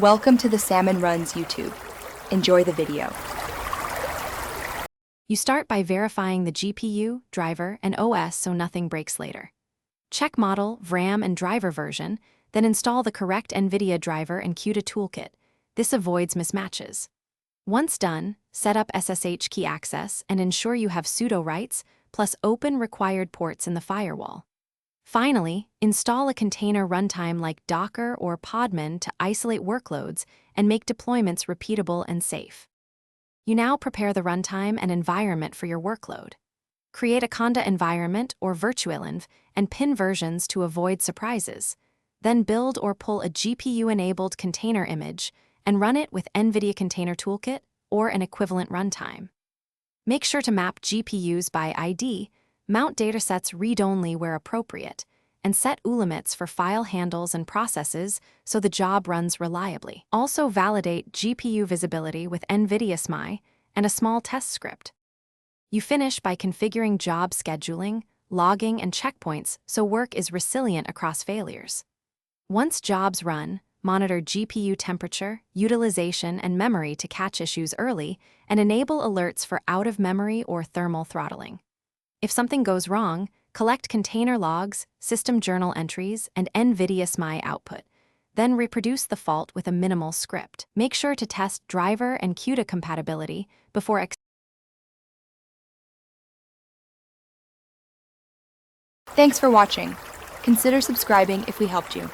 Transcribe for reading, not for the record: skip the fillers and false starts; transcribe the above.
Welcome to the Salmon Runs YouTube. Enjoy the video. You start by verifying the GPU, driver, and OS so nothing breaks later. Check model, RAM, and driver version, then install the correct NVIDIA driver and CUDA toolkit. This avoids mismatches. Once done, set up SSH key access and ensure you have sudo rights, plus open required ports in the firewall. Finally, install a container runtime like Docker or Podman to isolate workloads and make deployments repeatable and safe. You now prepare the runtime and environment for your workload. Create a Conda environment or virtualenv and pin versions to avoid surprises. Then build or pull a GPU-enabled container image and run it with NVIDIA Container Toolkit or an equivalent runtime. Make sure to map GPUs by ID, mount datasets read-only where appropriate, and set limits for file handles and processes so the job runs reliably. Also validate GPU visibility with NVIDIA SMI and a small test script. You finish by configuring job scheduling, logging, and checkpoints so work is resilient across failures. Once jobs run, monitor GPU temperature, utilization, and memory to catch issues early, and enable alerts for out-of-memory or thermal throttling. If something goes wrong, collect container logs, system journal entries, and NVIDIA SMI output. Then reproduce the fault with a minimal script. Make sure to test driver and CUDA compatibility before Thanks for watching. Consider subscribing if we helped you.